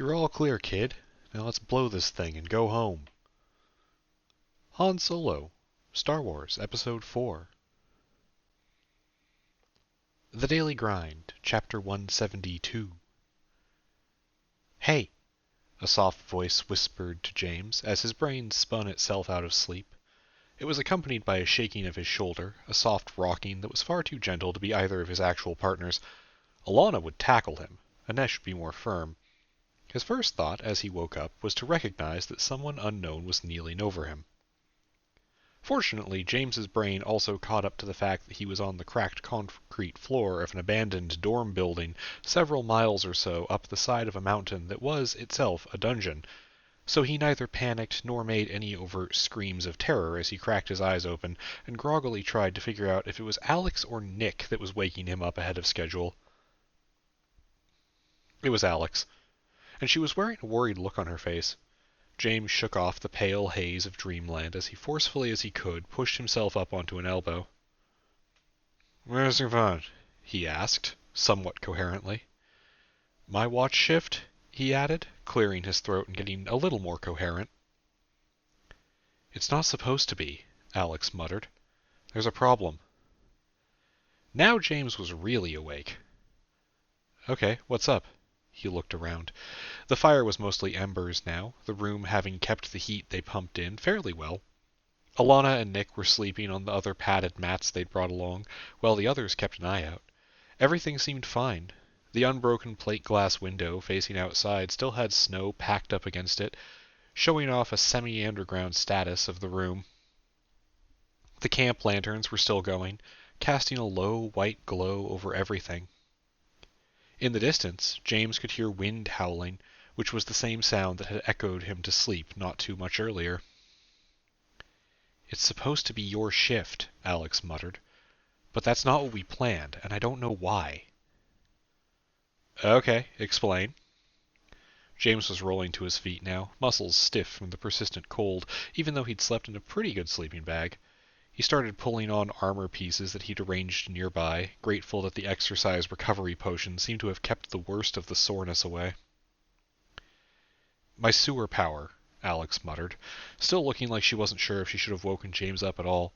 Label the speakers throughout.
Speaker 1: You're all clear, kid. Now let's blow this thing and go home. Han Solo, Star Wars, Episode 4. The Daily Grind, Chapter 172. Hey, a soft voice whispered to James as his brain spun itself out of sleep. It was accompanied by a shaking of his shoulder, a soft rocking that was far too gentle to be either of his actual partners. Alana would tackle him. Anesh would be more firm. His first thought, as he woke up, was to recognize that someone unknown was kneeling over him. Fortunately, James's brain also caught up to the fact that he was on the cracked concrete floor of an abandoned dorm building several miles or so up the side of a mountain that was itself a dungeon, so he neither panicked nor made any overt screams of terror as he cracked his eyes open and groggily tried to figure out if it was Alex or Nick that was waking him up ahead of schedule. It was Alex, and she was wearing a worried look on her face. James shook off the pale haze of dreamland as he forcefully as he could pushed himself up onto an elbow. "Where's your phone?" he asked, somewhat coherently. "My watch shift?" he added, clearing his throat and getting a little more coherent. "It's not supposed to be," Alex muttered. "There's a problem." Now James was really awake. "Okay, what's up?" He looked around. The fire was mostly embers now, the room having kept the heat they pumped in fairly well. Alana and Nick were sleeping on the other padded mats they'd brought along, while the others kept an eye out. Everything seemed fine. The unbroken plate glass window facing outside still had snow packed up against it, showing off a semi-underground status of the room. The camp lanterns were still going, casting a low white glow over everything. In the distance, James could hear wind howling, which was the same sound that had echoed him to sleep not too much earlier. "It's supposed to be your shift," Alex muttered. "But that's not what we planned, and I don't know why." "Okay, explain." James was rolling to his feet now, muscles stiff from the persistent cold, even though he'd slept in a pretty good sleeping bag. He started pulling on armor pieces that he'd arranged nearby, grateful that the exercise recovery potion seemed to have kept the worst of the soreness away. "My sewer power," Alex muttered, still looking like she wasn't sure if she should have woken James up at all.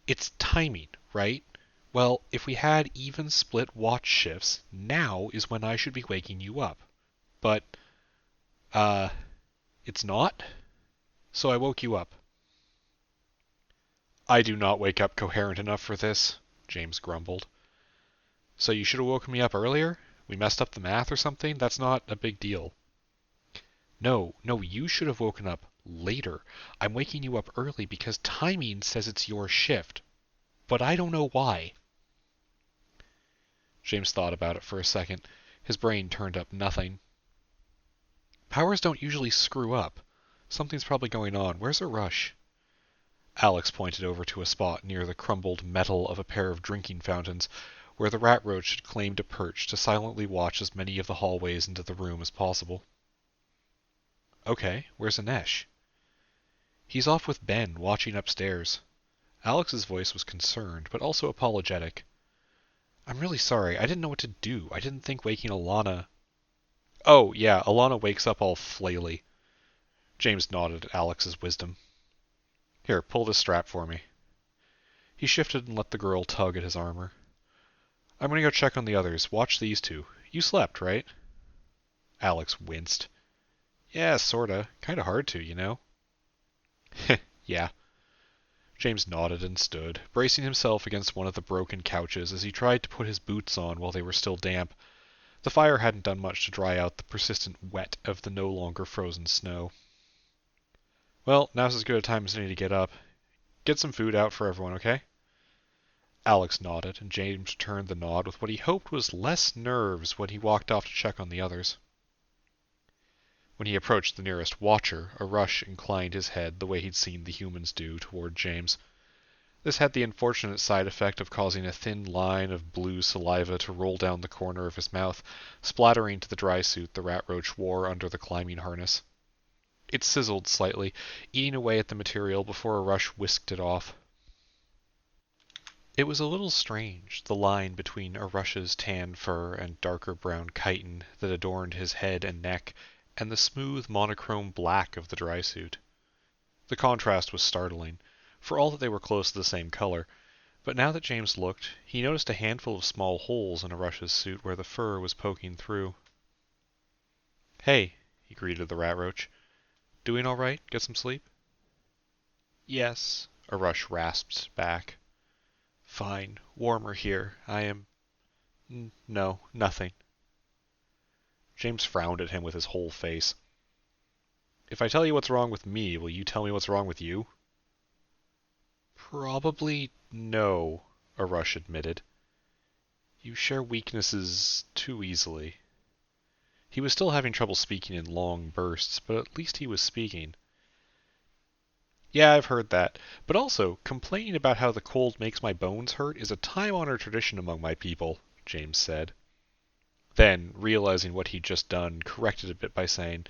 Speaker 1: "It's timing, right? Well, if we had even split watch shifts, now is when I should be waking you up. But, it's not? So I woke you up." "I do not wake up coherent enough for this," James grumbled. "So you should have woken me up earlier? We messed up the math or something? That's not a big deal." No, you should have woken up later. I'm waking you up early because timing says it's your shift. But I don't know why." James thought about it for a second. His brain turned up nothing. "Powers don't usually screw up. Something's probably going on. Where's a rush?" Alex pointed over to a spot near the crumbled metal of a pair of drinking fountains, where the rat roach had claimed a perch to silently watch as many of the hallways into the room as possible. "Okay, where's Anesh?" "He's off with Ben, watching upstairs." Alex's voice was concerned, but also apologetic. "I'm really sorry. I didn't know what to do. I didn't think waking Alana—" "Oh, yeah, Alana wakes up all flaily." James nodded at Alex's wisdom. "Here, pull this strap for me." He shifted and let the girl tug at his armor. "I'm gonna go check on the others. Watch these two. You slept, right?" Alex winced. "Yeah, sorta. Kinda hard to, you know?" "Heh, yeah." James nodded and stood, bracing himself against one of the broken couches as he tried to put his boots on while they were still damp. The fire hadn't done much to dry out the persistent wet of the no longer frozen snow. "Well, now's as good a time as any to get up. Get some food out for everyone, okay?" Alex nodded, and James returned the nod with what he hoped was less nerves when he walked off to check on the others. When he approached the nearest watcher, a rush inclined his head the way he'd seen the humans do toward James. This had the unfortunate side effect of causing a thin line of blue saliva to roll down the corner of his mouth, splattering to the dry suit the rat roach wore under the climbing harness. It sizzled slightly, eating away at the material before a rush whisked it off. It was a little strange, the line between Arush's tan fur and darker brown chitin that adorned his head and neck, and the smooth monochrome black of the dry suit. The contrast was startling, for all that they were close to the same color, but now that James looked, he noticed a handful of small holes in Arush's suit where the fur was poking through. "Hey," he greeted the rat roach. "Doing all right? Get some sleep?" "Yes," Arush rasped back. "Fine. Warmer here. I am... No, nothing." James frowned at him with his whole face. "If I tell you what's wrong with me, will you tell me what's wrong with you?" "Probably no," Arush admitted. "You share weaknesses too easily." He was still having trouble speaking in long bursts, but at least he was speaking. "Yeah, I've heard that. But also, complaining about how the cold makes my bones hurt is a time-honored tradition among my people," James said. Then, realizing what he'd just done, corrected a bit by saying,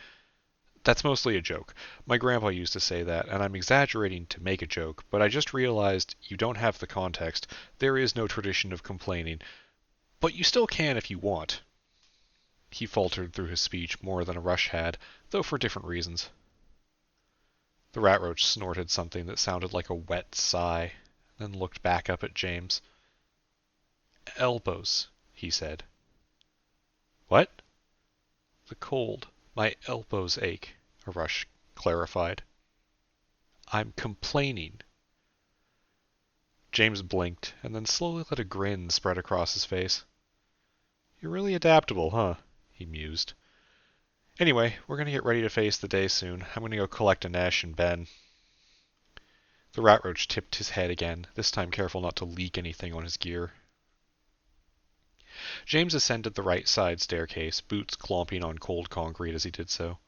Speaker 1: "That's mostly a joke. My grandpa used to say that, and I'm exaggerating to make a joke, but I just realized you don't have the context. There is no tradition of complaining. But you still can if you want." He faltered through his speech more than Arush had, though for different reasons. The rat roach snorted something that sounded like a wet sigh, then looked back up at James. "Elbows," he said. "What?" "The cold. My elbows ache," Arush clarified. "I'm complaining." James blinked, and then slowly let a grin spread across his face. "You're really adaptable, huh?" he mused. "Anyway, we're going to get ready to face the day soon. I'm going to go collect Anesh and Ben." The rat roach tipped his head again, this time careful not to leak anything on his gear. James ascended the right side staircase, boots clomping on cold concrete as he did so.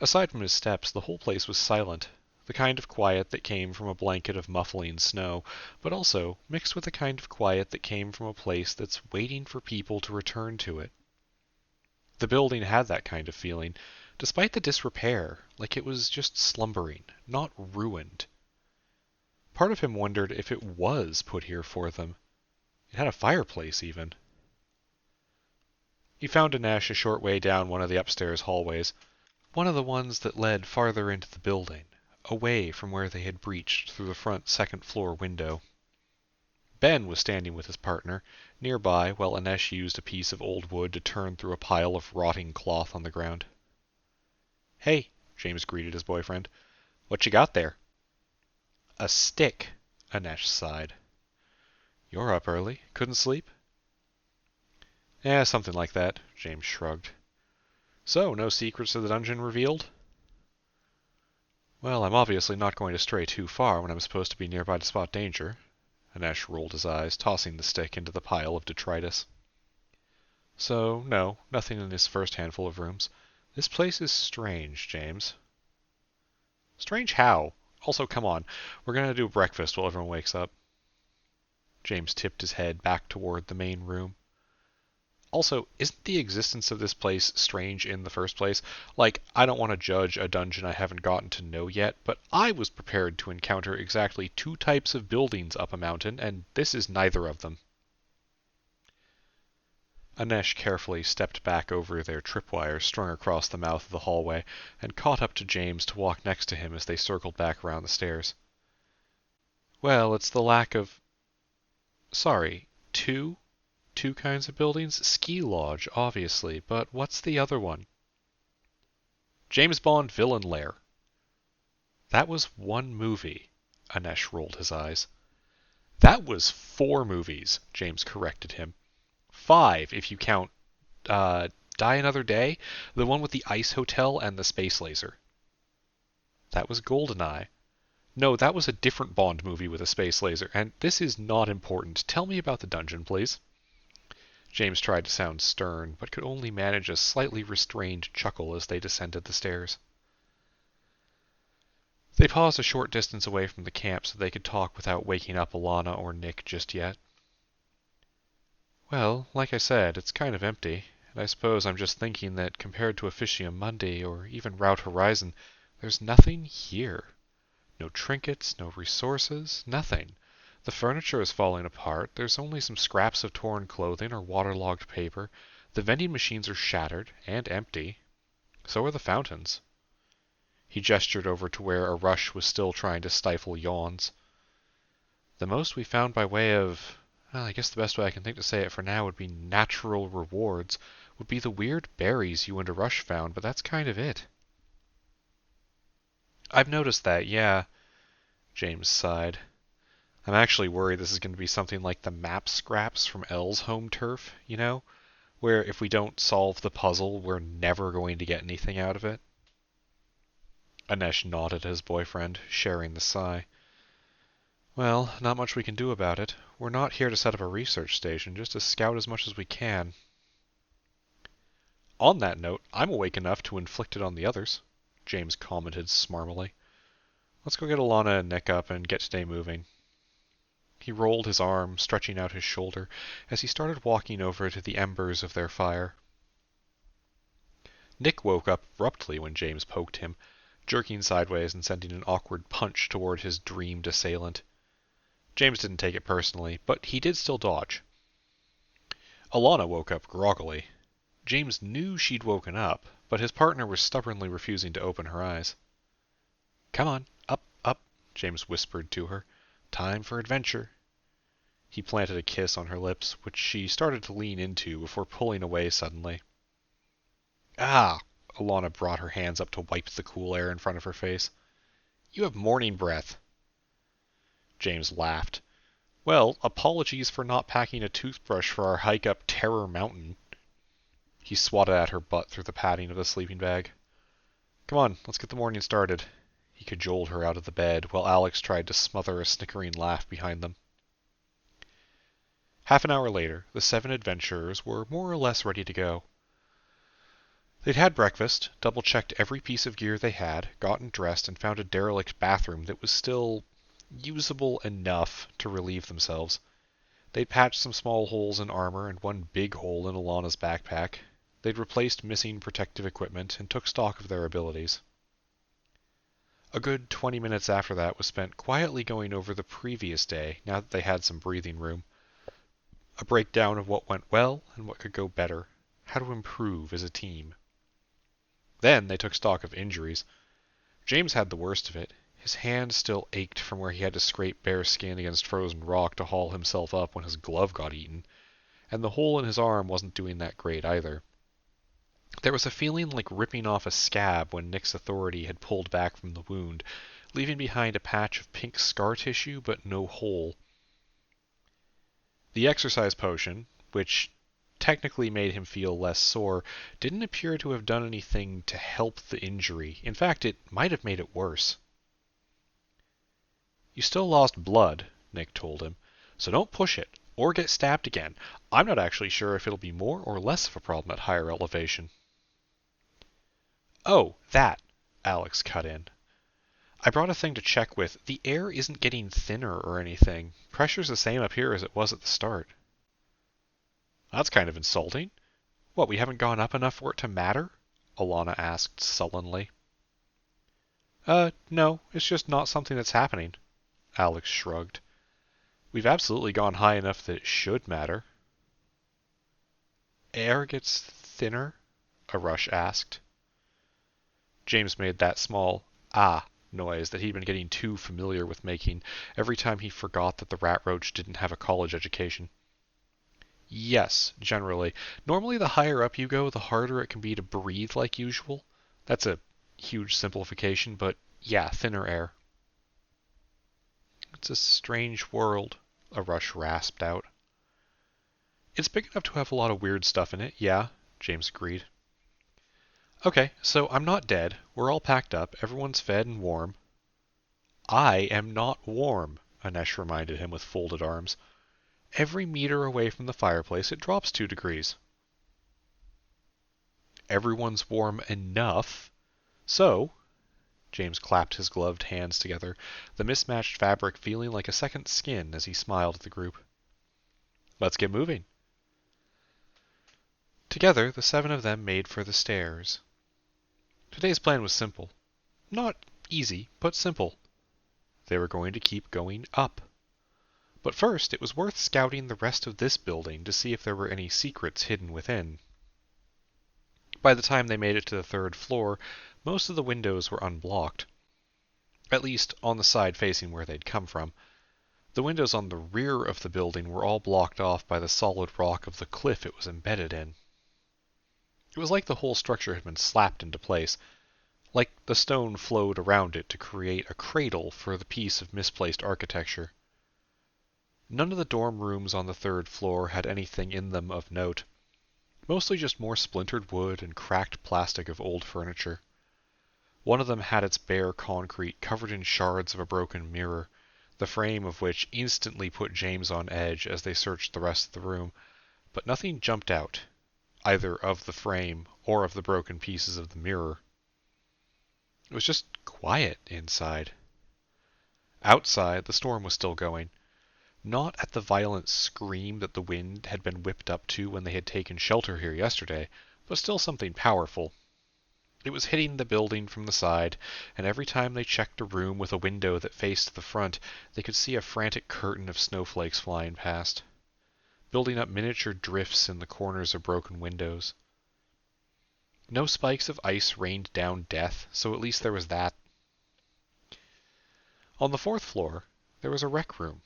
Speaker 1: Aside from his steps, the whole place was silent, the kind of quiet that came from a blanket of muffling snow, but also mixed with the kind of quiet that came from a place that's waiting for people to return to it. The building had that kind of feeling, despite the disrepair, like it was just slumbering, not ruined. Part of him wondered if it was put here for them. It had a fireplace, even. He found Anesh a short way down one of the upstairs hallways, one of the ones that led farther into the building, away from where they had breached through the front second-floor window. Ben was standing with his partner, nearby while Anesh used a piece of old wood to turn through a pile of rotting cloth on the ground. "Hey," James greeted his boyfriend. "What you got there?" "A stick," Anesh sighed. "You're up early. Couldn't sleep?" "Yeah, something like that," James shrugged. "So, no secrets of the dungeon revealed?" "Well, I'm obviously not going to stray too far when I'm supposed to be nearby to spot danger." Anesh rolled his eyes, tossing the stick into the pile of detritus. "So, no, nothing in this first handful of rooms. This place is strange, James." "Strange how? Also, come on. We're going to do breakfast while everyone wakes up." James tipped his head back toward the main room. "Also, isn't the existence of this place strange in the first place? Like, I don't want to judge a dungeon I haven't gotten to know yet, but I was prepared to encounter exactly two types of buildings up a mountain, and this is neither of them." Anesh carefully stepped back over their tripwires strung across the mouth of the hallway, and caught up to James to walk next to him as they circled back around the stairs. "Well, it's the lack of... Sorry, two? Two kinds of buildings? Ski Lodge, obviously, but what's the other one?" "James Bond Villain Lair." "That was one movie." Anesh rolled his eyes. "That was 4 movies," James corrected him. 5, if you count, Die Another Day, the one with the ice hotel and the space laser." "That was GoldenEye." "No, that was a different Bond movie with a space laser, and this is not important. Tell me about the dungeon, please." James tried to sound stern, but could only manage a slightly restrained chuckle as they descended the stairs. They paused a short distance away from the camp so they could talk without waking up Alana or Nick just yet. "Well, like I said, it's kind of empty, and I suppose I'm just thinking that compared to Officium Mundi or even Route Horizon, there's nothing here. No trinkets, no resources, nothing. The furniture is falling apart. There's only some scraps of torn clothing or waterlogged paper. The vending machines are shattered and empty. So are the fountains. He gestured over to where a rush was still trying to stifle yawns. The most we found by way of, well, I guess the best way I can think to say it for now would be natural rewards, would be the weird berries you and a rush found, but that's kind of it. I've noticed that, yeah, James sighed. I'm actually worried this is going to be something like the map scraps from Elle's home turf, you know? Where if we don't solve the puzzle, we're never going to get anything out of it. Anesh nodded at his boyfriend, sharing the sigh. Well, not much we can do about it. We're not here to set up a research station, just to scout as much as we can. On that note, I'm awake enough to inflict it on the others, James commented smarmily. Let's go get Alana and Nick up and get today moving. He rolled his arm, stretching out his shoulder, as he started walking over to the embers of their fire. Nick woke up abruptly when James poked him, jerking sideways and sending an awkward punch toward his dreamed assailant. James didn't take it personally, but he did still dodge. Alana woke up groggily. James knew she'd woken up, but his partner was stubbornly refusing to open her eyes. Come on, up, up, James whispered to her. Time for adventure. He planted a kiss on her lips, which she started to lean into before pulling away suddenly. Ah! Alana brought her hands up to wipe the cool air in front of her face. You have morning breath. James laughed. Well, apologies for not packing a toothbrush for our hike up Terror Mountain. He swatted at her butt through the padding of the sleeping bag. Come on, let's get the morning started. He cajoled her out of the bed, while Alex tried to smother a snickering laugh behind them. Half an hour later, the 7 adventurers were more or less ready to go. They'd had breakfast, double-checked every piece of gear they had, gotten dressed, and found a derelict bathroom that was still usable enough to relieve themselves. They'd patched some small holes in armor and one big hole in Alana's backpack. They'd replaced missing protective equipment and took stock of their abilities. A good 20 minutes after that was spent quietly going over the previous day, now that they had some breathing room. A breakdown of what went well and what could go better, how to improve as a team. Then they took stock of injuries. James had the worst of it. His hand still ached from where he had to scrape bare skin against frozen rock to haul himself up when his glove got eaten, and the hole in his arm wasn't doing that great either. There was a feeling like ripping off a scab when Nick's authority had pulled back from the wound, leaving behind a patch of pink scar tissue but no hole. The exercise potion, which technically made him feel less sore, didn't appear to have done anything to help the injury. In fact, it might have made it worse. You still lost blood, Nick told him, so don't push it, or get stabbed again. I'm not actually sure if it'll be more or less of a problem at higher elevation. Oh, that, Alex cut in. I brought a thing to check with. The air isn't getting thinner or anything. Pressure's the same up here as it was at the start. That's kind of insulting. What, we haven't gone up enough for it to matter? Alana asked sullenly. No, it's just not something that's happening. Alex shrugged. We've absolutely gone high enough that it should matter. Air gets thinner? Arush asked. James made that small ah noise that he'd been getting too familiar with making every time he forgot that the rat roach didn't have a college education. Yes, generally. Normally the higher up you go, the harder it can be to breathe like usual. That's a huge simplification, but yeah, thinner air. It's a strange world, Arush rasped out. It's big enough to have a lot of weird stuff in it, yeah, James agreed. Okay, so I'm not dead. We're all packed up. Everyone's fed and warm. I am not warm, Anesh reminded him with folded arms. Every meter away from the fireplace, it drops 2 degrees. Everyone's warm enough. So, James clapped his gloved hands together, the mismatched fabric feeling like a second skin as he smiled at the group. Let's get moving. Together, the 7 of them made for the stairs. Today's plan was simple. Not easy, but simple. They were going to keep going up. But first, it was worth scouting the rest of this building to see if there were any secrets hidden within. By the time they made it to the third floor, most of the windows were unblocked. At least, on the side facing where they'd come from. The windows on the rear of the building were all blocked off by the solid rock of the cliff it was embedded in. It was like the whole structure had been slapped into place, like the stone flowed around it to create a cradle for the piece of misplaced architecture. None of the dorm rooms on the third floor had anything in them of note, mostly just more splintered wood and cracked plastic of old furniture. One of them had its bare concrete covered in shards of a broken mirror, the frame of which instantly put James on edge as they searched the rest of the room, but nothing jumped out, either of the frame or of the broken pieces of the mirror. It was just quiet inside. Outside, the storm was still going. Not at the violent scream that the wind had been whipped up to when they had taken shelter here yesterday, but still something powerful. It was hitting the building from the side, and every time they checked a room with a window that faced the front, they could see a frantic curtain of snowflakes flying past, building up miniature drifts in the corners of broken windows. No spikes of ice rained down death, so at least there was that. On the fourth floor, there was a rec room.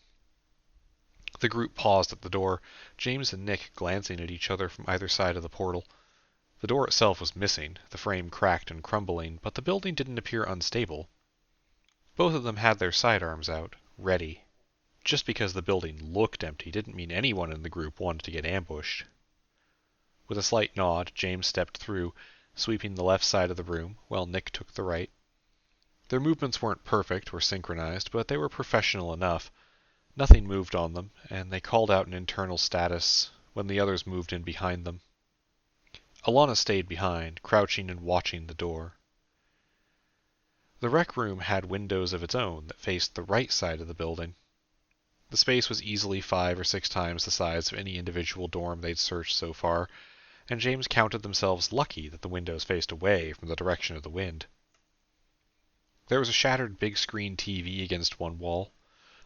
Speaker 1: The group paused at the door, James and Nick glancing at each other from either side of the portal. The door itself was missing, the frame cracked and crumbling, but the building didn't appear unstable. Both of them had their sidearms out, ready. Just because the building looked empty didn't mean anyone in the group wanted to get ambushed. With a slight nod, James stepped through, sweeping the left side of the room, while Nick took the right. Their movements weren't perfect or synchronized, but they were professional enough. Nothing moved on them, and they called out an internal status when the others moved in behind them. Alana stayed behind, crouching and watching the door. The rec room had windows of its own that faced the right side of the building. The space was easily 5 or 6 times the size of any individual dorm they'd searched so far, and James counted themselves lucky that the windows faced away from the direction of the wind. There was a shattered big-screen TV against one wall.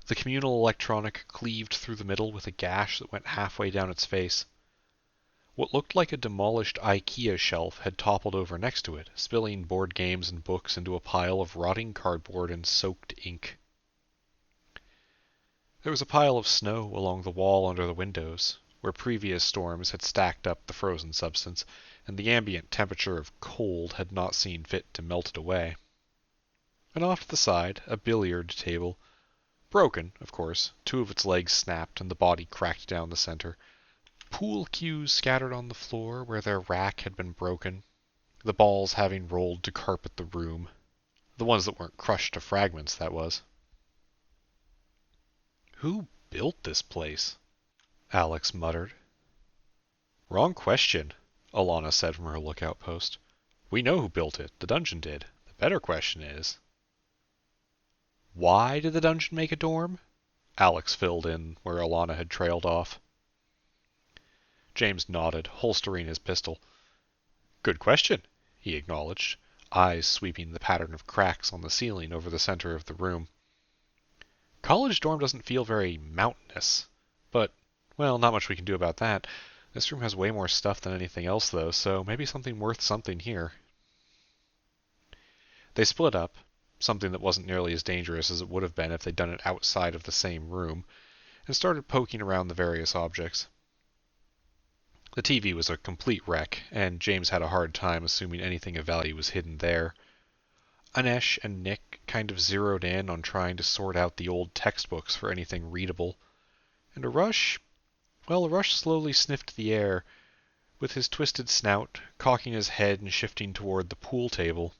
Speaker 1: The communal electronic cleaved through the middle with a gash that went halfway down its face. What looked like a demolished IKEA shelf had toppled over next to it, spilling board games and books into a pile of rotting cardboard and soaked ink. There was a pile of snow along the wall under the windows, where previous storms had stacked up the frozen substance, and the ambient temperature of cold had not seen fit to melt it away. And off to the side, a billiard table. Broken, of course. 2 of its legs snapped and the body cracked down the center. Pool cues scattered on the floor where their rack had been broken, the balls having rolled to carpet the room. The ones that weren't crushed to fragments, that was. "Who built this place?" Alex muttered. "Wrong question," Alana said from her lookout post. "We know who built it. The dungeon did. The better question is, why did the dungeon make a dorm?" Alex filled in where Alana had trailed off. James nodded, holstering his pistol. "Good question," he acknowledged, eyes sweeping the pattern of cracks on the ceiling over the center of the room. "College dorm doesn't feel very mountainous, but, well, not much we can do about that. This room has way more stuff than anything else, though, so maybe something worth something here." They split up, something that wasn't nearly as dangerous as it would have been if they'd done it outside of the same room, and started poking around the various objects. The TV was a complete wreck, and James had a hard time assuming anything of value was hidden there. Anesh and Nick kind of zeroed in on trying to sort out the old textbooks for anything readable. And Rush slowly sniffed the air, with his twisted snout, cocking his head and shifting toward the pool table.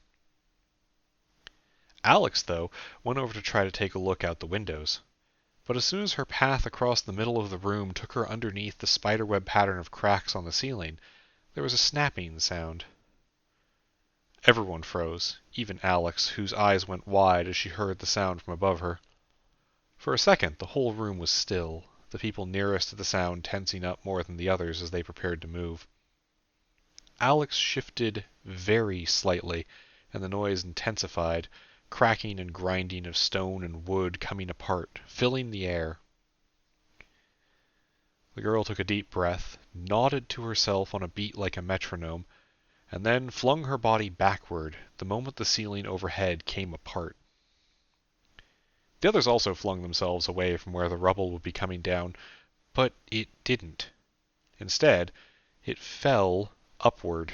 Speaker 1: Alex, though, went over to try to take a look out the windows. But as soon as her path across the middle of the room took her underneath the spiderweb pattern of cracks on the ceiling, there was a snapping sound. Everyone froze, even Alex, whose eyes went wide as she heard the sound from above her. For a second, the whole room was still, the people nearest to the sound tensing up more than the others as they prepared to move. Alex shifted very slightly, and the noise intensified, cracking and grinding of stone and wood coming apart, filling the air. The girl took a deep breath, nodded to herself on a beat like a metronome, and then flung her body backward the moment the ceiling overhead came apart. The others also flung themselves away from where the rubble would be coming down, but it didn't. Instead, it fell upward.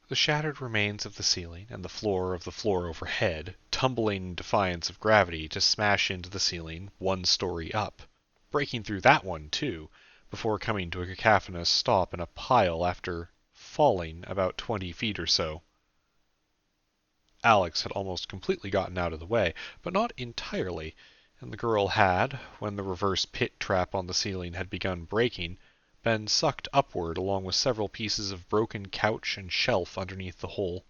Speaker 1: The shattered remains of the ceiling and the floor of the floor overhead, tumbling in defiance of gravity to smash into the ceiling 1 story up, breaking through that one too, before coming to a cacophonous stop in a pile after falling about 20 feet or so. Alex had almost completely gotten out of the way, but not entirely, and the girl had, when the reverse pit trap on the ceiling had begun breaking, been sucked upward along with several pieces of broken couch and shelf underneath the hole.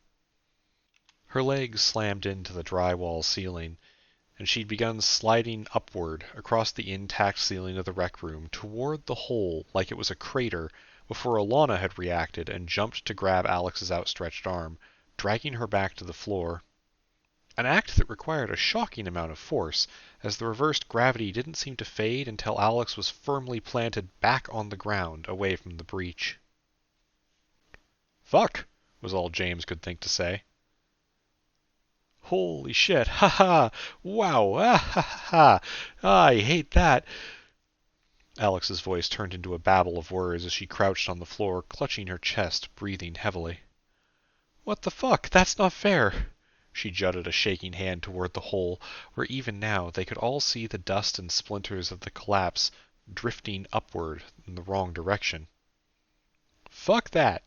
Speaker 1: Her legs slammed into the drywall ceiling, and she'd begun sliding upward across the intact ceiling of the rec room toward the hole like it was a crater before Alana had reacted and jumped to grab Alex's outstretched arm, dragging her back to the floor. An act that required a shocking amount of force, as the reversed gravity didn't seem to fade until Alex was firmly planted back on the ground away from the breach. "Fuck," was all James could think to say. "Holy shit, ha ha, wow, ah ha ha, I hate that." Alex's voice turned into a babble of words as she crouched on the floor, clutching her chest, breathing heavily. "What the fuck? That's not fair." She jutted a shaking hand toward the hole, where even now they could all see the dust and splinters of the collapse drifting upward in the wrong direction. "Fuck that,"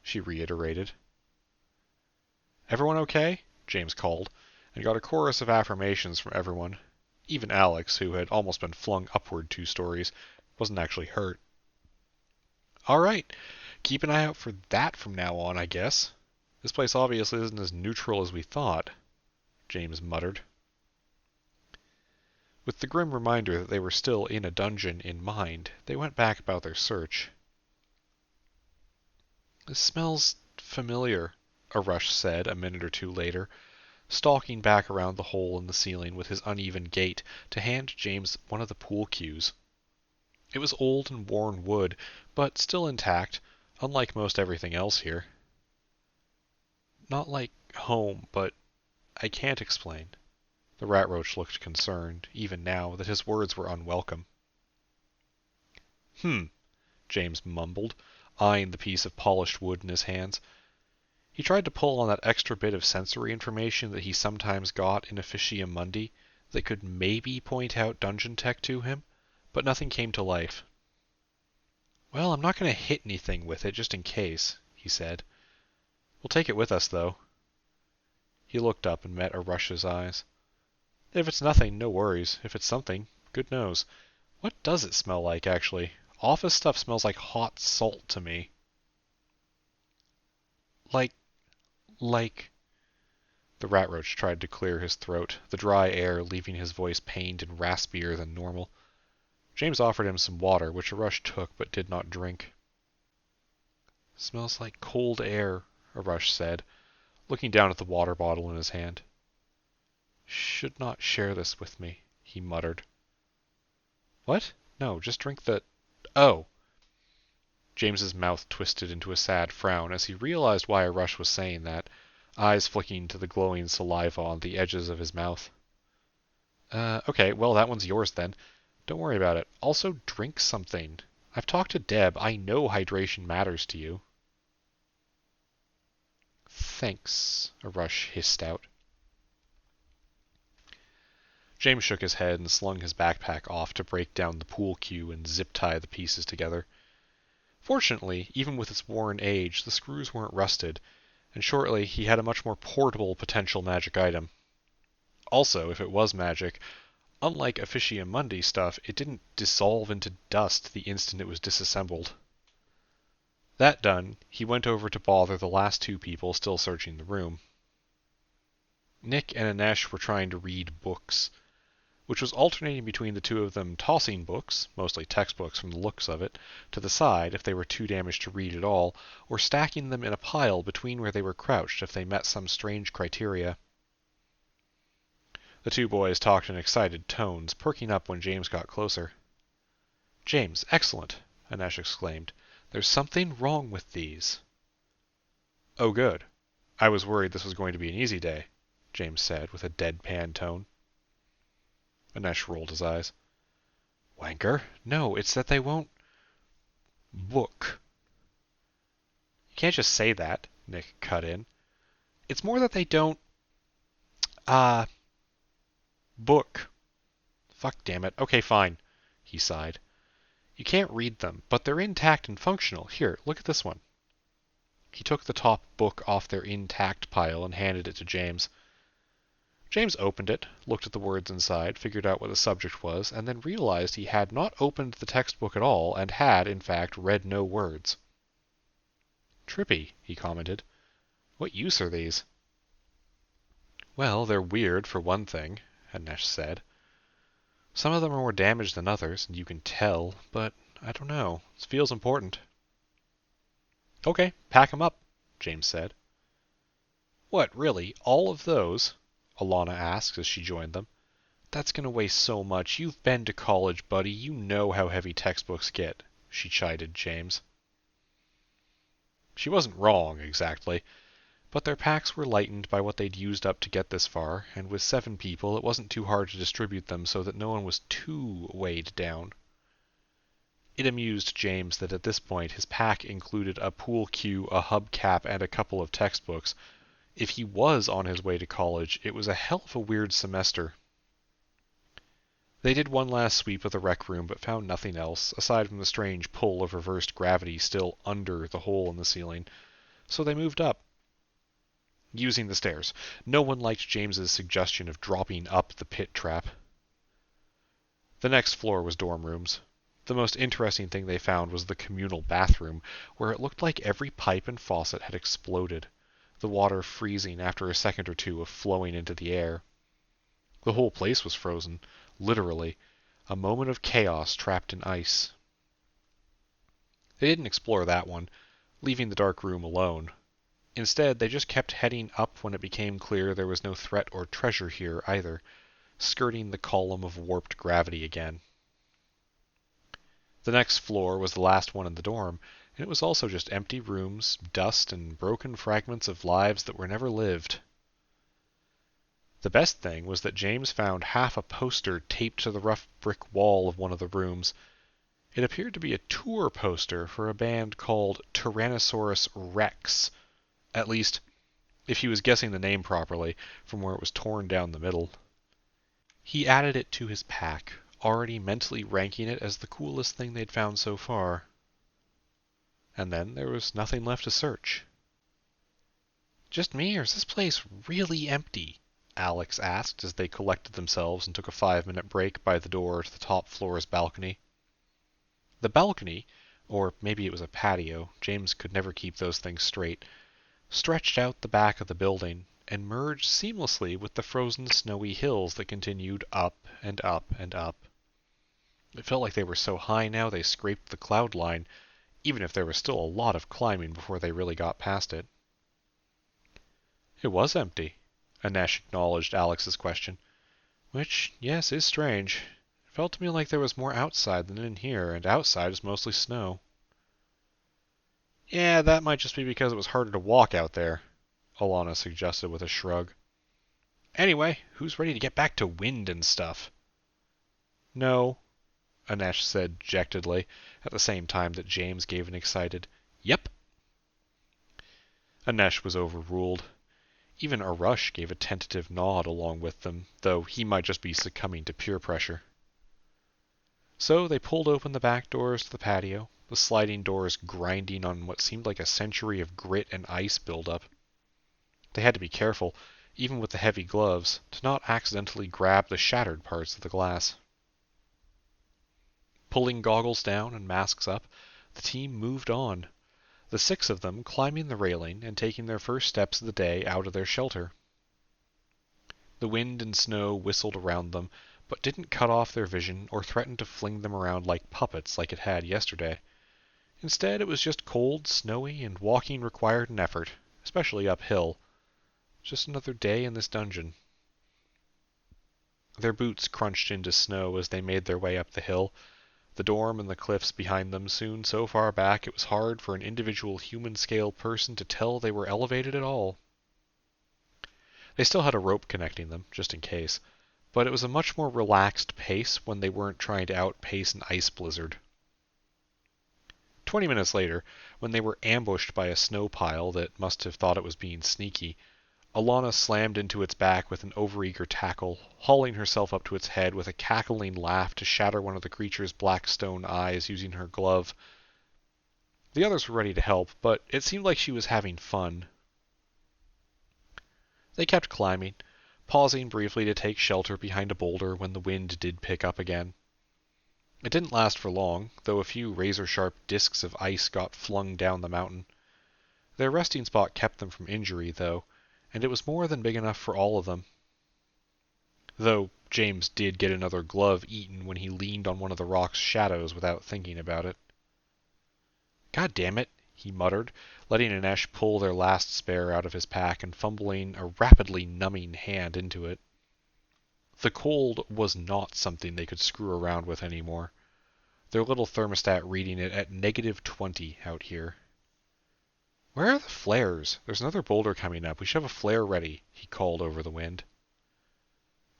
Speaker 1: she reiterated. "Everyone okay?" James called, and got a chorus of affirmations from everyone. Even Alex, who had almost been flung upward 2 stories, wasn't actually hurt. "All right, keep an eye out for that from now on, I guess. This place obviously isn't as neutral as we thought," James muttered. With the grim reminder that they were still in a dungeon in mind, they went back about their search. "This smells familiar," Arush said a minute or two later, stalking back around the hole in the ceiling with his uneven gait to hand James one of the pool cues. It was old and worn wood, but still intact, unlike most everything else here. "Not like home, but I can't explain." The rat roach looked concerned, even now, that his words were unwelcome. James mumbled, eyeing the piece of polished wood in his hands. He tried to pull on that extra bit of sensory information that he sometimes got in Officia Mundi that could maybe point out dungeon tech to him, but nothing came to life. "Well, I'm not going to hit anything with it, just in case," he said. "We'll take it with us, though." He looked up and met Arush's eyes. "If it's nothing, no worries. If it's something, good knows. What does it smell like, actually? Office stuff smells like hot salt to me." Like... The rat roach tried to clear his throat, the dry air leaving his voice pained and raspier than normal. James offered him some water, which Arush took but did not drink. "Smells like cold air," Arush said, looking down at the water bottle in his hand. "Should not share this with me," he muttered. "What? No, just drink the... Oh!" James's mouth twisted into a sad frown as he realized why Arush was saying that, eyes flicking to the glowing saliva on the edges of his mouth. Okay, well, that one's yours then. Don't worry about it. Also, drink something. I've talked to Deb. I know hydration matters to you." "Thanks," Arush hissed out. James shook his head and slung his backpack off to break down the pool cue and zip-tie the pieces together. Fortunately, even with its worn age, the screws weren't rusted, and shortly he had a much more portable potential magic item. Also, if it was magic, unlike Officia Mundi stuff, it didn't dissolve into dust the instant it was disassembled. That done, he went over to bother the last 2 people still searching the room. Nick and Anesh were trying to read books, which was alternating between the 2 of them tossing books, mostly textbooks from the looks of it, to the side if they were too damaged to read at all, or stacking them in a pile between where they were crouched if they met some strange criteria. The 2 boys talked in excited tones, perking up when James got closer. "James, excellent," Anesh exclaimed. "There's something wrong with these." "Oh, good. I was worried this was going to be an easy day," James said, with a deadpan tone. Anesh rolled his eyes. "Wanker, no, it's that they won't book." "You can't just say that," Nick cut in. "It's more that they don't, book. Fuck damn it. Okay, fine," he sighed. "You can't read them, but they're intact and functional. Here, look at this one." He took the top book off their intact pile and handed it to James. James opened it, looked at the words inside, figured out what the subject was, and then realized he had not opened the textbook at all and had, in fact, read no words. "Trippy," he commented. "What use are these?" "Well, they're weird, for one thing," Anesh said. "Some of them are more damaged than others, and you can tell, but I don't know. It feels important." "Okay, pack 'em up," James said. "What, really? All of those?" Alana asked as she joined them. "That's going to weigh so much. You've been to college, buddy. You know how heavy textbooks get," she chided James. She wasn't wrong, exactly, but their packs were lightened by what they'd used up to get this far, and with 7 people it wasn't too hard to distribute them so that no one was too weighed down. It amused James that at this point his pack included a pool cue, a hubcap, and a couple of textbooks. If he was on his way to college, it was a hell of a weird semester. They did one last sweep of the rec room, but found nothing else, aside from the strange pull of reversed gravity still under the hole in the ceiling, so they moved up. Using the stairs. No one liked James's suggestion of dropping up the pit trap. The next floor was dorm rooms. The most interesting thing they found was the communal bathroom, where it looked like every pipe and faucet had exploded, the water freezing after a second or two of flowing into the air. The whole place was frozen, literally, a moment of chaos trapped in ice. They didn't explore that one, leaving the dark room alone. Instead, they just kept heading up when it became clear there was no threat or treasure here either, skirting the column of warped gravity again. The next floor was the last one in the dorm, and it was also just empty rooms, dust, and broken fragments of lives that were never lived. The best thing was that James found half a poster taped to the rough brick wall of one of the rooms. It appeared to be a tour poster for a band called Tyrannosaurus Rex. At least, if he was guessing the name properly, from where it was torn down the middle. He added it to his pack, already mentally ranking it as the coolest thing they'd found so far. And then there was nothing left to search. "Just me, or is this place really empty?" Alex asked as they collected themselves and took a 5-minute break by the door to the top floor's balcony. The balcony, or maybe it was a patio, James could never keep those things straight, stretched out the back of the building and merged seamlessly with the frozen snowy hills that continued up and up and up. It felt like they were so high now they scraped the cloud line, even if there was still a lot of climbing before they really got past it. "It was empty," Anesh acknowledged Alex's question. "Which, yes, is strange. It felt to me like there was more outside than in here, and outside is mostly snow." "Yeah, that might just be because it was harder to walk out there," Alana suggested with a shrug. "Anyway, who's ready to get back to wind and stuff?" "No," Anesh said dejectedly, at the same time that James gave an excited, "Yep." Anesh was overruled. Even Arush gave a tentative nod along with them, though he might just be succumbing to peer pressure. So they pulled open the back doors to the patio, the sliding doors grinding on what seemed like a century of grit and ice buildup. They had to be careful, even with the heavy gloves, to not accidentally grab the shattered parts of the glass. Pulling goggles down and masks up, the team moved on, the 6 of them climbing the railing and taking their first steps of the day out of their shelter. The wind and snow whistled around them, but didn't cut off their vision or threaten to fling them around like puppets like it had yesterday. Instead, it was just cold, snowy, and walking required an effort, especially uphill. Just another day in this dungeon. Their boots crunched into snow as they made their way up the hill, The dorm and the cliffs behind them soon so far back it was hard for an individual human-scale person to tell they were elevated at all. They still had a rope connecting them, just in case, but it was a much more relaxed pace when they weren't trying to outpace an ice blizzard. 20 minutes later, when they were ambushed by a snow pile that must have thought it was being sneaky, Alana slammed into its back with an overeager tackle, hauling herself up to its head with a cackling laugh to shatter one of the creature's black stone eyes using her glove. The others were ready to help, but it seemed like she was having fun. They kept climbing, pausing briefly to take shelter behind a boulder when the wind did pick up again. It didn't last for long, though a few razor-sharp disks of ice got flung down the mountain. Their resting spot kept them from injury, though, and it was more than big enough for all of them. Though James did get another glove eaten when he leaned on one of the rock's shadows without thinking about it. "God damn it," he muttered, letting Anesh pull their last spare out of his pack and fumbling a rapidly numbing hand into it. The cold was not something they could screw around with anymore, their little thermostat reading it at -20 out here. "Where are the flares? There's another boulder coming up. We should have a flare ready," he called over the wind.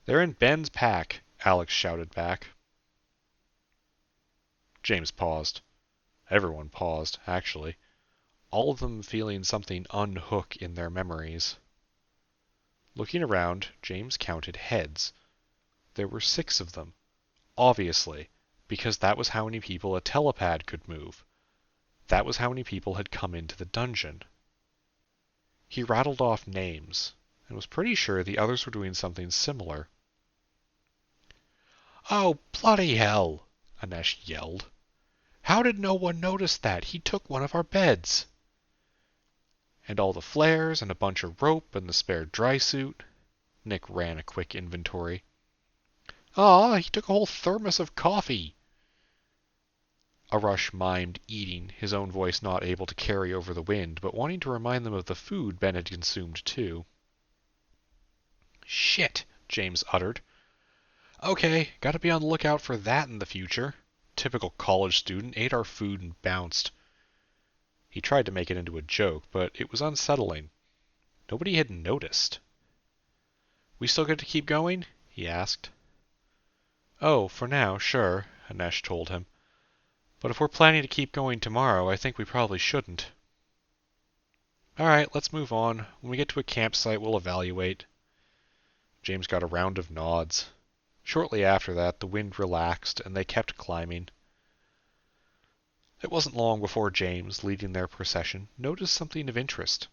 Speaker 1: "They're in Ben's pack," Alex shouted back. James paused. Everyone paused, actually, all of them feeling something unhook in their memories. Looking around, James counted heads. There were 6 of them, obviously, because that was how many people a telepad could move. That was how many people had come into the dungeon. He rattled off names, and was pretty sure the others were doing something similar. "Oh, bloody hell!" Anesh yelled. "How did no one notice that? He took one of our beds." "And all the flares, and a bunch of rope, and the spare dry suit." Nick ran a quick inventory. "Aw, he took a whole thermos of coffee." Arash mimed eating, his own voice not able to carry over the wind, but wanting to remind them of the food Ben had consumed too. "Shit," James uttered. "Okay, gotta be on the lookout for that in the future. Typical college student, ate our food and bounced." He tried to make it into a joke, but it was unsettling. Nobody had noticed. "We still get to keep going?" he asked. "Oh, for now, sure," Anesh told him. "But if we're planning to keep going tomorrow, I think we probably shouldn't." "Alright, let's move on. When we get to a campsite, we'll evaluate." James got a round of nods. Shortly after that, the wind relaxed, and they kept climbing. It wasn't long before James, leading their procession, noticed something of interest.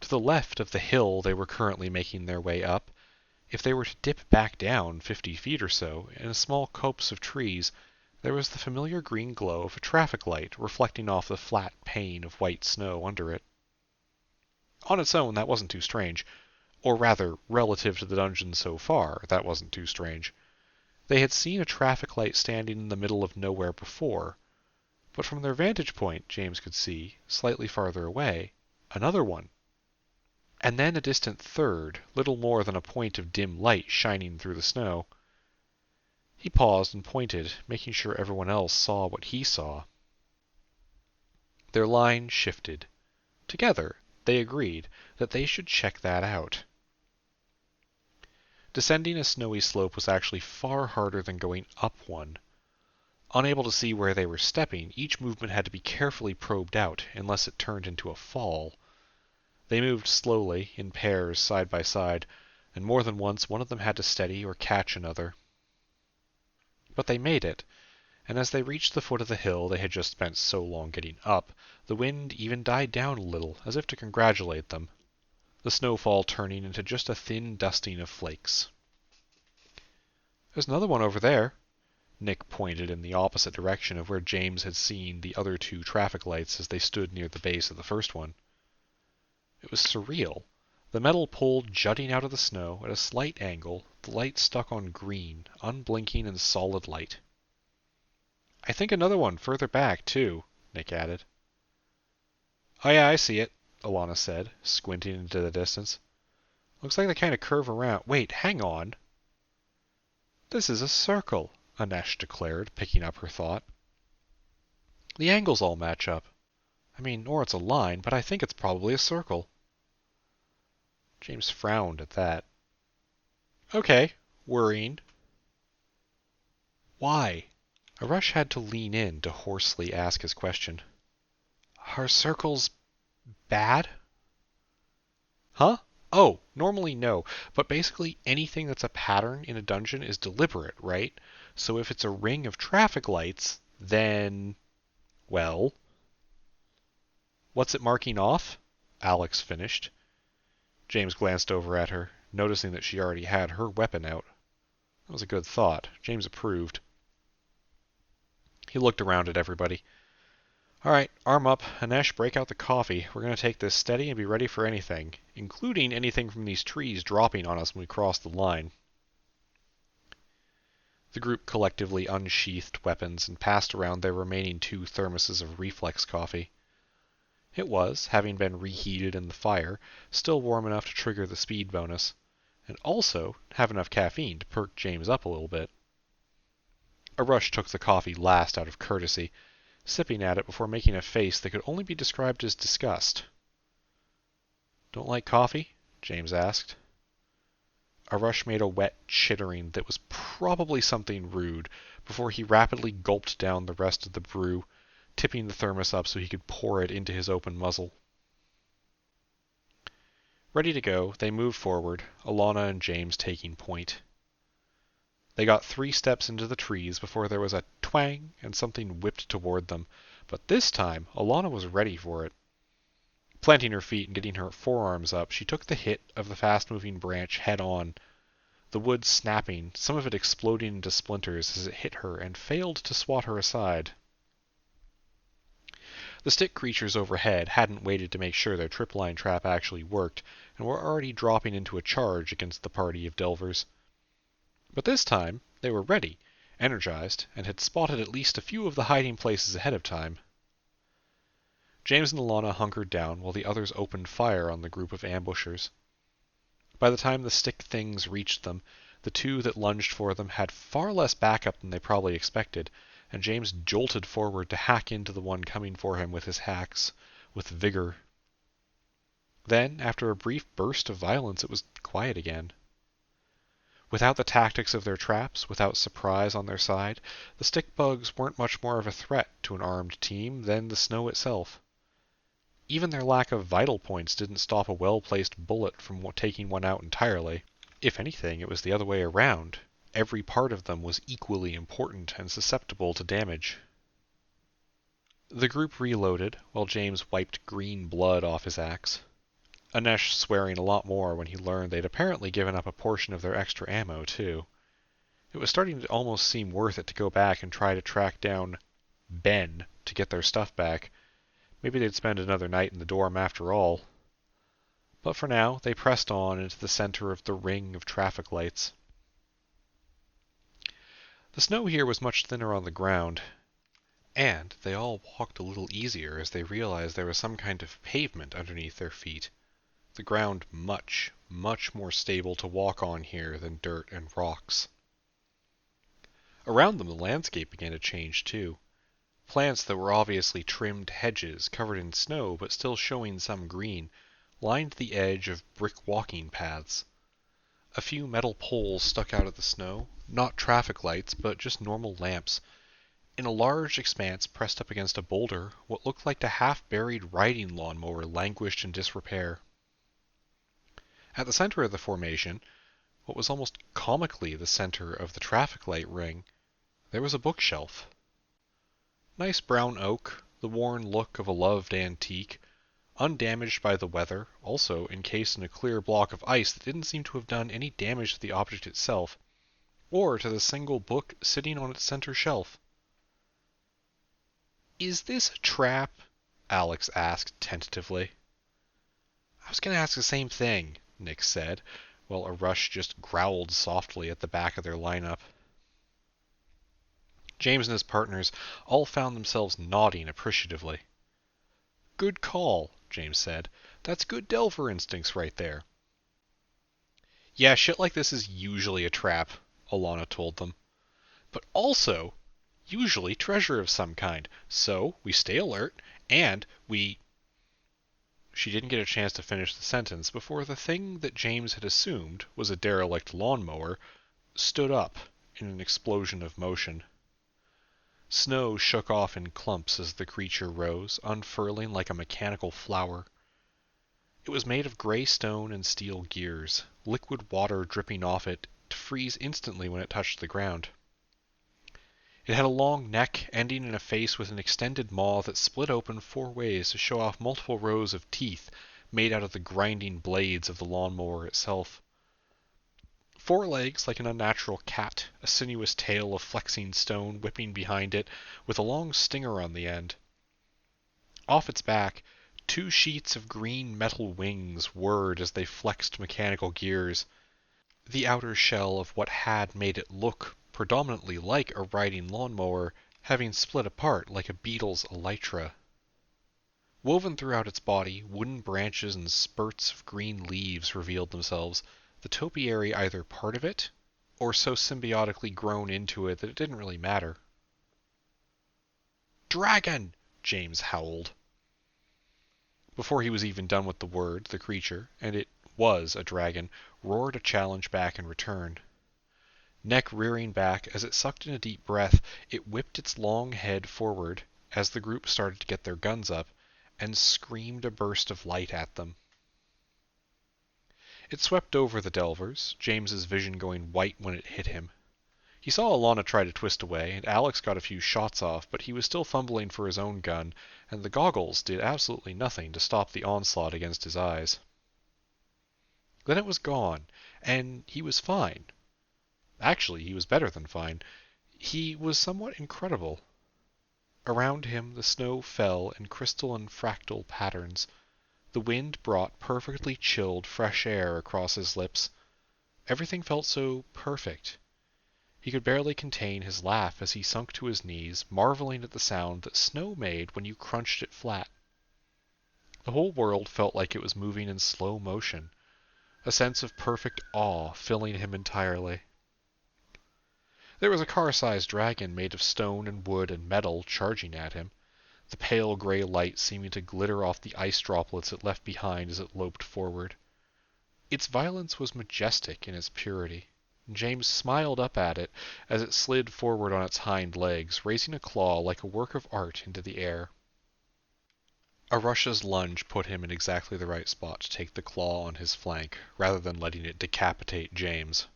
Speaker 1: To the left of the hill they were currently making their way up, if they were to dip back down 50 feet or so, in a small copse of trees, there was the familiar green glow of a traffic light reflecting off the flat pane of white snow under it. On its own, that wasn't too strange. Or rather, relative to the dungeon so far, that wasn't too strange. They had seen a traffic light standing in the middle of nowhere before, but from their vantage point, James could see, slightly farther away, another one. And then a distant third, little more than a point of dim light shining through the snow. He paused and pointed, making sure everyone else saw what he saw. Their line shifted. Together, they agreed that they should check that out. Descending a snowy slope was actually far harder than going up one. Unable to see where they were stepping, each movement had to be carefully probed out, unless it turned into a fall. They moved slowly, in pairs, side by side, and more than once one of them had to steady or catch another. But they made it, and as they reached the foot of the hill they had just spent so long getting up, the wind even died down a little, as if to congratulate them, the snowfall turning into just a thin dusting of flakes. "There's another one over there." Nick pointed in the opposite direction of where James had seen the other 2 traffic lights as they stood near the base of the first one. It was surreal. The metal pole jutting out of the snow at a slight angle, the light stuck on green, unblinking and solid light. "I think another one further back, too," Nick added. "Oh yeah, I see it," Alana said, squinting into the distance. "Looks like they kind of curve around. Wait, hang on." "This is a circle," Anesh declared, picking up her thought. The angles all match up. I mean, or it's a line, but I think it's probably a circle. James frowned at that. Okay, worrying. Why? Arush had to lean in to hoarsely ask his question. Are circles bad? Huh? Oh, normally no, but basically anything that's a pattern in a dungeon is deliberate, right? So if it's a ring of traffic lights, then, well, what's it marking off? Alex finished. James glanced over at her, noticing that she already had her weapon out. That was a good thought. James approved. He looked around at everybody. All right, arm up. Anesh, break out the coffee. We're going to take this steady and be ready for anything, including anything from these trees dropping on us when we cross the line. The group collectively unsheathed weapons and passed around their remaining 2 thermoses of reflex coffee. It was, having been reheated in the fire, still warm enough to trigger the speed bonus, and also have enough caffeine to perk James up a little bit. Arush took the coffee last out of courtesy, sipping at it before making a face that could only be described as disgust. Don't like coffee? James asked. Arush made a wet chittering that was probably something rude before he rapidly gulped down the rest of the brew, tipping the thermos up so he could pour it into his open muzzle. Ready to go, they moved forward, Alana and James taking point. They got 3 steps into the trees before there was a twang and something whipped toward them, but this time Alana was ready for it. Planting her feet and getting her forearms up, she took the hit of the fast-moving branch head on, the wood snapping, some of it exploding into splinters as it hit her and failed to swat her aside. The stick creatures overhead hadn't waited to make sure their tripline trap actually worked, and were already dropping into a charge against the party of delvers. But this time they were ready, energized, and had spotted at least a few of the hiding places ahead of time. James and Alana hunkered down while the others opened fire on the group of ambushers. By the time the stick things reached them, the 2 that lunged for them had far less backup than they probably expected, and James jolted forward to hack into the one coming for him with his hacks, with vigor. Then, after a brief burst of violence, it was quiet again. Without the tactics of their traps, without surprise on their side, the stick bugs weren't much more of a threat to an armed team than the snow itself. Even their lack of vital points didn't stop a well-placed bullet from taking one out entirely. If anything, it was the other way around. Every part of them was equally important and susceptible to damage. The group reloaded, while James wiped green blood off his axe. Anesh swearing a lot more when he learned they'd apparently given up a portion of their extra ammo, too. It was starting to almost seem worth it to go back and try to track down Ben to get their stuff back. Maybe they'd spend another night in the dorm after all. But for now, they pressed on into the center of the ring of traffic lights. The snow here was much thinner on the ground, and they all walked a little easier as they realized there was some kind of pavement underneath their feet. The ground much, much more stable to walk on here than dirt and rocks. Around them the landscape began to change too. Plants that were obviously trimmed hedges, covered in snow but still showing some green, lined the edge of brick walking paths. A few metal poles stuck out of the snow, not traffic lights, but just normal lamps. In a large expanse pressed up against a boulder, what looked like a half-buried riding lawnmower languished in disrepair. At the center of the formation, what was almost comically the center of the traffic light ring, there was a bookshelf. Nice brown oak, the worn look of a loved antique, undamaged by the weather, also encased in a clear block of ice that didn't seem to have done any damage to the object itself, or to the single book sitting on its center shelf. "Is this a trap?" Alex asked tentatively. "I was going to ask the same thing," Nick said, while Arush just growled softly at the back of their lineup. James and his partners all found themselves nodding appreciatively. "Good call," James said. "That's good Delver instincts right there." "Yeah, shit like this is usually a trap," Alana told them. but also usually treasure of some kind. So we stay alert, and we... She didn't get a chance to finish the sentence before the thing that James had assumed was a derelict lawnmower stood up in an explosion of motion. Snow shook off in clumps as the creature rose, unfurling like a mechanical flower. It was made of gray stone and steel gears, liquid water dripping off it to freeze instantly when it touched the ground. It had a long neck ending in a face with an extended maw that split open 4 ways to show off multiple rows of teeth made out of the grinding blades of the lawnmower itself. 4 legs like an unnatural cat, a sinuous tail of flexing stone whipping behind it, with a long stinger on the end. Off its back, 2 sheets of green metal wings whirred as they flexed mechanical gears, the outer shell of what had made it look predominantly like a riding lawnmower having split apart like a beetle's elytra. Woven throughout its body, wooden branches and spurts of green leaves revealed themselves, the topiary either part of it, or so symbiotically grown into it that it didn't really matter. "Dragon!" James howled. Before he was even done with the word, the creature, and it was a dragon, roared a challenge back in return. Neck rearing back, as it sucked in a deep breath, it whipped its long head forward as the group started to get their guns up, and screamed a burst of light at them. It swept over the Delvers, James's vision going white when it hit him. He saw Alana try to twist away, and Alex got a few shots off, but he was still fumbling for his own gun, and the goggles did absolutely nothing to stop the onslaught against his eyes. Then it was gone, and he was fine. Actually, he was better than fine. He was somewhat incredible. Around him the snow fell in crystal and fractal patterns. The wind brought perfectly chilled fresh air across his lips. Everything felt so perfect. He could barely contain his laugh as he sunk to his knees, marveling at the sound that snow made when you crunched it flat. The whole world felt like it was moving in slow motion, a sense of perfect awe filling him entirely. There was a car-sized dragon made of stone and wood and metal charging at him, the pale gray light seeming to glitter off the ice droplets it left behind as it loped forward. Its violence was majestic in its purity. James smiled up at it as it slid forward on its hind legs, raising a claw like a work of art into the air. Arusha's lunge put him in exactly the right spot to take the claw on his flank, rather than letting it decapitate James.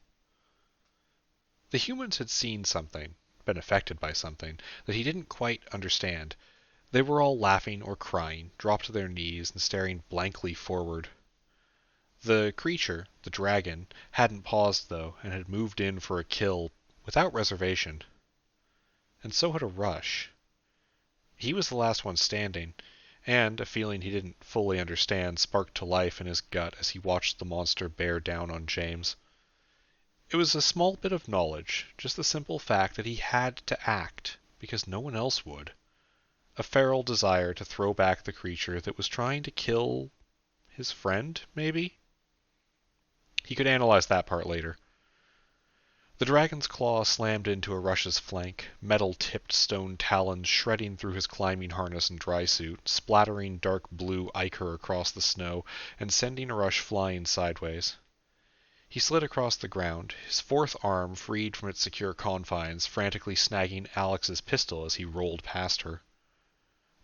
Speaker 1: The humans had seen something, been affected by something, that he didn't quite understand. They were all laughing or crying, dropped to their knees, and staring blankly forward. The creature, the dragon, hadn't paused though, and had moved in for a kill without reservation. And so had Arush. He was the last one standing, and a feeling he didn't fully understand sparked to life in his gut as he watched the monster bear down on James. It was a small bit of knowledge, just the simple fact that he had to act, because no one else would. A feral desire to throw back the creature that was trying to kill his friend, maybe? He could analyze that part later. The dragon's claw slammed into Arush's flank, metal-tipped stone talons shredding through his climbing harness and dry suit, splattering dark blue ichor across the snow, and sending Arush flying sideways. He slid across the ground, his fourth arm freed from its secure confines, frantically snagging Alex's pistol as he rolled past her.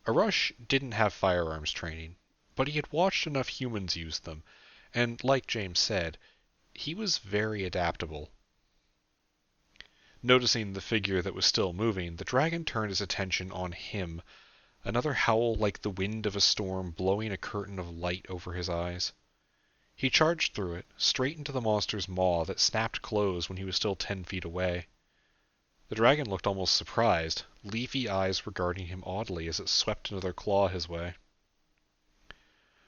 Speaker 1: Arush didn't have firearms training, but he had watched enough humans use them, and like James said, he was very adaptable. Noticing the figure that was still moving, the dragon turned his attention on him, another howl like the wind of a storm blowing a curtain of light over his eyes. He charged through it, straight into the monster's maw that snapped closed when he was still 10 feet away. The dragon looked almost surprised, leafy eyes regarding him oddly as it swept another claw his way.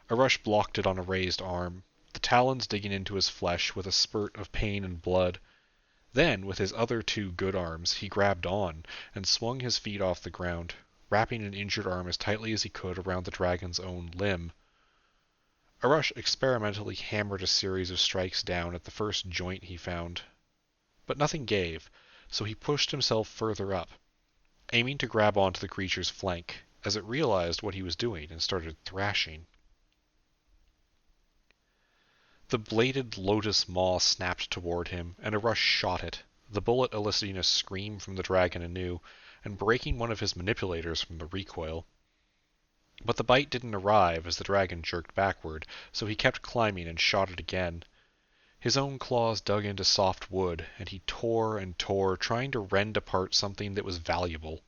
Speaker 1: Arush blocked it on a raised arm, the talons digging into his flesh with a spurt of pain and blood. Then, with his other 2 good arms, he grabbed on and swung his feet off the ground, wrapping an injured arm as tightly as he could around the dragon's own limb. Arush experimentally hammered a series of strikes down at the first joint he found. But nothing gave. so he pushed himself further up, aiming to grab onto the creature's flank, as it realized what he was doing and started thrashing. The bladed lotus maw snapped toward him, and a rush shot it, the bullet eliciting a scream from the dragon anew, and breaking one of his manipulators from the recoil. But the bite didn't arrive as the dragon jerked backward, so he kept climbing and shot it again. His own claws dug into soft wood, and he tore and tore, trying to rend apart something that was valuable.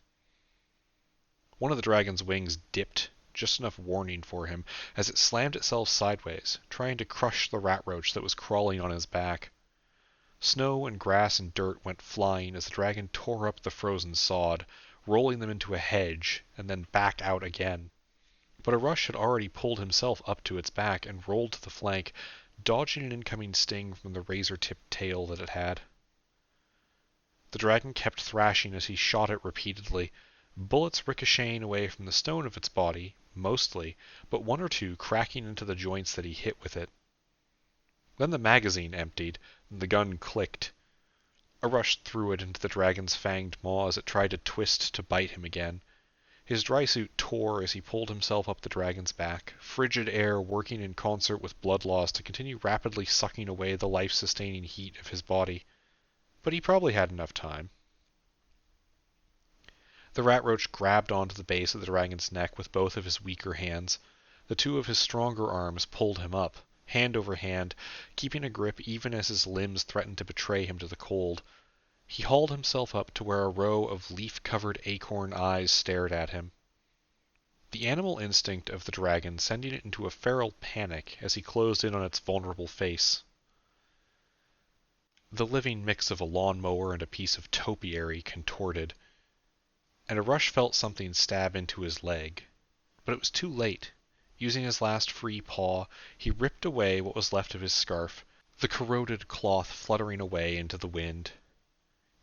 Speaker 1: One of the dragon's wings dipped, just enough warning for him, as it slammed itself sideways, trying to crush the rat roach that was crawling on his back. Snow and grass and dirt went flying as the dragon tore up the frozen sod, rolling them into a hedge, and then back out again. But a rush had already pulled himself up to its back and rolled to the flank, dodging an incoming sting from the razor-tipped tail that it had. The dragon kept thrashing as he shot it repeatedly, bullets ricocheting away from the stone of its body, mostly, but one or two cracking into the joints that he hit with it. Then the magazine emptied, and the gun clicked. A rush threw it into the dragon's fanged maw as it tried to twist to bite him again. His dry suit tore as he pulled himself up the dragon's back, frigid air working in concert with blood loss to continue rapidly sucking away the life-sustaining heat of his body. But he probably had enough time. The rat roach grabbed onto the base of the dragon's neck with both of his weaker hands. The two of his stronger arms pulled him up, hand over hand, keeping a grip even as his limbs threatened to betray him to the cold. He hauled himself up to where a row of leaf-covered acorn eyes stared at him. The animal instinct of the dragon sending it into a feral panic as he closed in on its vulnerable face. The living mix of a lawnmower and a piece of topiary contorted, and a rush felt something stab into his leg. But it was too late. Using his last free paw, he ripped away what was left of his scarf, the corroded cloth fluttering away into the wind.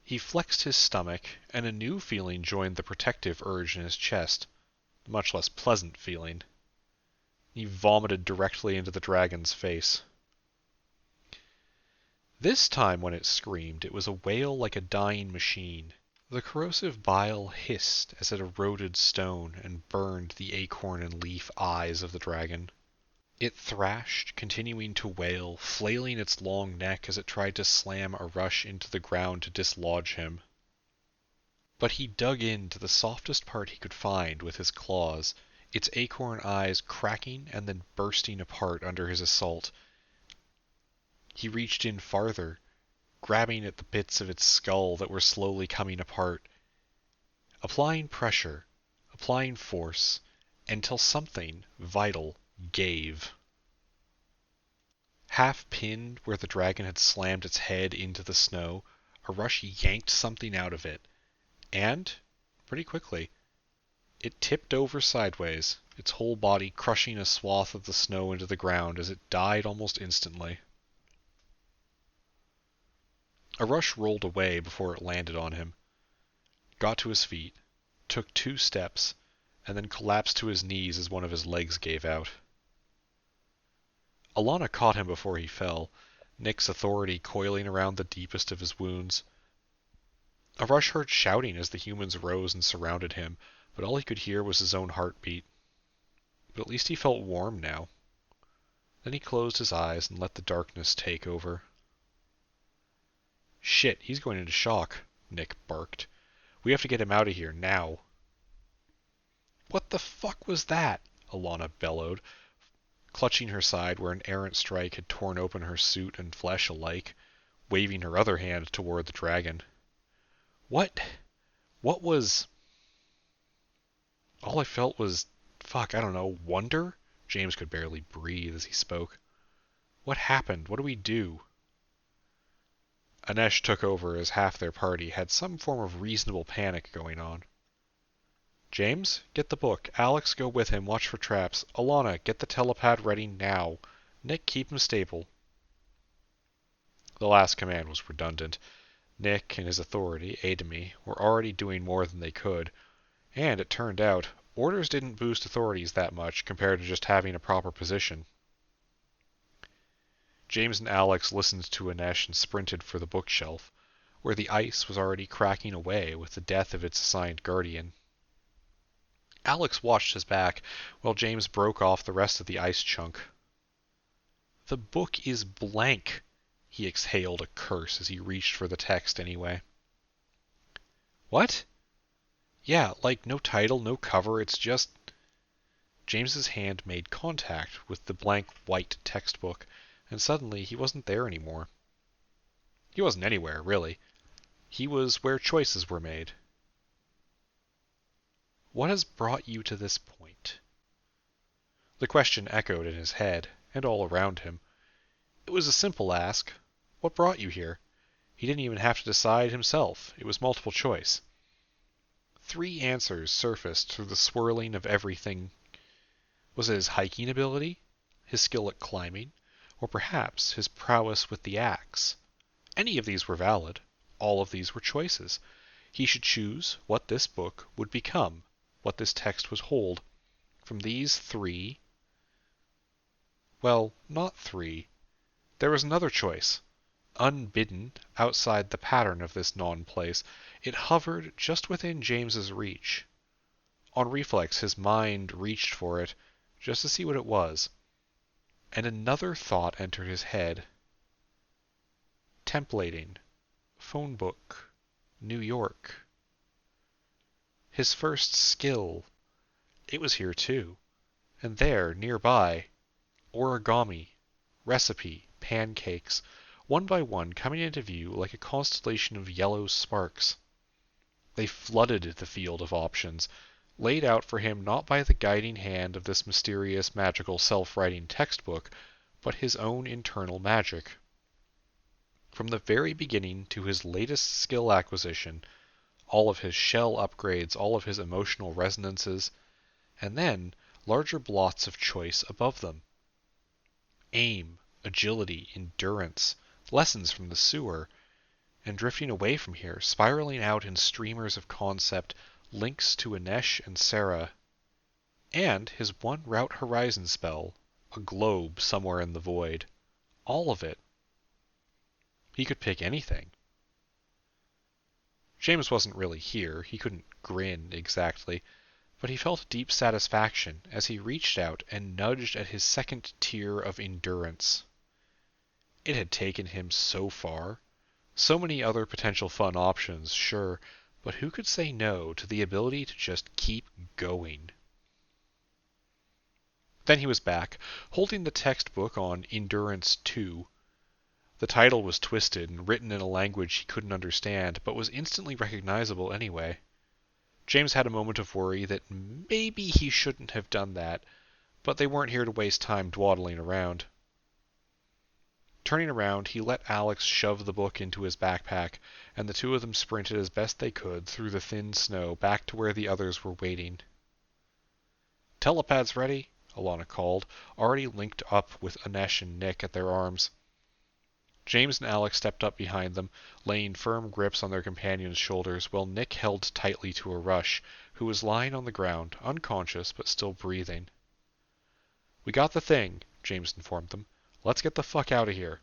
Speaker 1: He flexed his stomach, and a new feeling joined the protective urge in his chest, a much less pleasant feeling. He vomited directly into the dragon's face. This time when it screamed, it was a wail like a dying machine. The corrosive bile hissed as it eroded stone and burned the acorn and leaf eyes of the dragon. It thrashed, continuing to wail, flailing its long neck as it tried to slam a rush into the ground to dislodge him. But he dug into the softest part he could find with his claws, its acorn eyes cracking and then bursting apart under his assault. He reached in farther, grabbing at the bits of its skull that were slowly coming apart, applying pressure, applying force, until something vital gave. Half pinned where the dragon had slammed its head into the snow, a rush yanked something out of it, and, pretty quickly, it tipped over sideways, its whole body crushing a swath of the snow into the ground as it died almost instantly. A rush rolled away before it landed on him, got to his feet, took 2 steps, and then collapsed to his knees as one of his legs gave out. Alana caught him before he fell, Nick's authority coiling around the deepest of his wounds. A rush heard shouting as the humans rose and surrounded him, but all he could hear was his own heartbeat. But at least he felt warm now. Then he closed his eyes and let the darkness take over. "Shit, he's going into shock," Nick barked. "We have to get him out of here, now." "What the fuck was that?" Alana bellowed, clutching her side where an errant strike had torn open her suit and flesh alike, waving her other hand toward the dragon. What was... All I felt was, fuck, I don't know, wonder? James could barely breathe as he spoke. What happened? What do we do? Anesh took over as half their party had some form of reasonable panic going on. "James, get the book. Alex, go with him. Watch for traps. Alana, get the telepad ready now. Nick, keep him stable." The last command was redundant. Nick and his authority, Ademi, were already doing more than they could, and it turned out, orders didn't boost authorities that much compared to just having a proper position. James and Alex listened to Anesh and sprinted for the bookshelf. where the ice was already cracking away with the death of its assigned guardian. Alex watched his back while James broke off the rest of the ice chunk. The book is blank. He exhaled a curse as he reached for the text anyway. What? Yeah, like no title, no cover, it's just... James's hand made contact with the blank white textbook, and suddenly he wasn't there anymore. He wasn't anywhere, really. He was where choices were made. What has brought you to this point? The question echoed in his head, and all around him. It was a simple ask. What brought you here? He didn't even have to decide himself. It was multiple choice. 3 answers surfaced through the swirling of everything. Was it his hiking ability? His skill at climbing? Or perhaps his prowess with the axe? Any of these were valid. All of these were choices. He should choose what this book would become, what this text would hold. From these 3... Well, not 3. There was another choice. Unbidden, outside the pattern of this non-place, it hovered just within James's reach. On reflex, his mind reached for it, just to see what it was. And another thought entered his head. Templating. Phone book. New York. His first skill. It was here too. And there, nearby, origami, recipe, pancakes, one by one coming into view like a constellation of yellow sparks. They flooded the field of options, laid out for him not by the guiding hand of this mysterious magical self-writing textbook, but his own internal magic. From the very beginning to his latest skill acquisition, all of his shell upgrades, all of his emotional resonances, and then larger blots of choice above them. Aim, agility, endurance, lessons from the sewer, and drifting away from here, spiraling out in streamers of concept, links to Anesh and Sarah, and his one route horizon spell, a globe somewhere in the void. All of it. He could pick anything. James wasn't really here, he couldn't grin exactly, but he felt deep satisfaction as he reached out and nudged at his second tier of endurance. It had taken him so far. So many other potential fun options, sure, but who could say no to the ability to just keep going? Then he was back, holding the textbook on Endurance 2. The title was twisted and written in a language he couldn't understand, but was instantly recognizable anyway. James had a moment of worry that maybe he shouldn't have done that, but they weren't here to waste time dawdling around. Turning around, he let Alex shove the book into his backpack, and the two of them sprinted as best they could through the thin snow back to where the others were waiting. "Telepads ready?" Alana called, already linked up with Anesh and Nick at their arms. James and Alex stepped up behind them, laying firm grips on their companion's shoulders, while Nick held tightly to a Rush, who was lying on the ground, unconscious but still breathing. "We got the thing," James informed them. "Let's get the fuck out of here."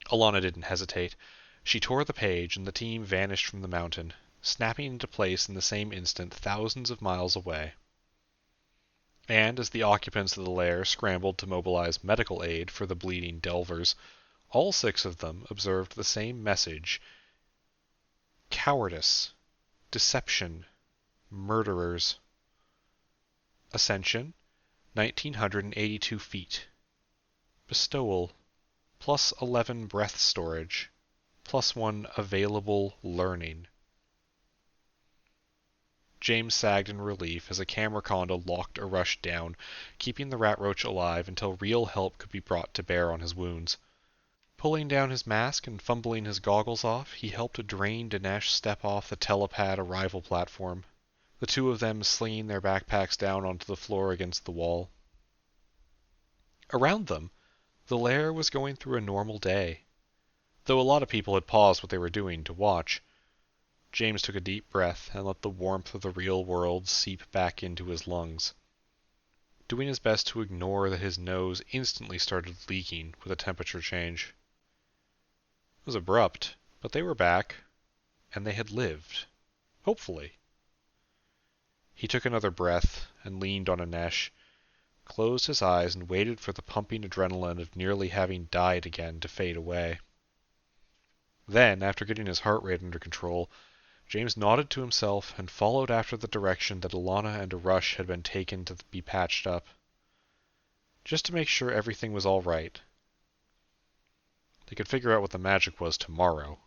Speaker 1: Alana didn't hesitate. She tore the page, and the team vanished from the mountain, snapping into place in the same instant thousands of miles away. And as the occupants of the lair scrambled to mobilize medical aid for the bleeding delvers, all 6 of them observed the same message: cowardice, deception, murderers. Ascension, 1982 feet. Bestowal, plus 11 breath storage, plus 1 available learning. James sagged in relief as a camera condo locked a Rush down, keeping the rat roach alive until real help could be brought to bear on his wounds. Pulling down his mask and fumbling his goggles off, he helped drained Dinesh step off the telepad arrival platform, the two of them slinging their backpacks down onto the floor against the wall. Around them, the lair was going through a normal day, though a lot of people had paused what they were doing to watch. James took a deep breath and let the warmth of the real world seep back into his lungs, doing his best to ignore that his nose instantly started leaking with a temperature change. was abrupt, but they were back, and they had lived. Hopefully. He took another breath and leaned on a nesh, closed his eyes and waited for the pumping adrenaline of nearly having died again to fade away. Then, after getting his heart rate under control, James nodded to himself and followed after the direction that Alana and Arush had been taken to be patched up. Just to make sure everything was all right. They could figure out what the magic was tomorrow.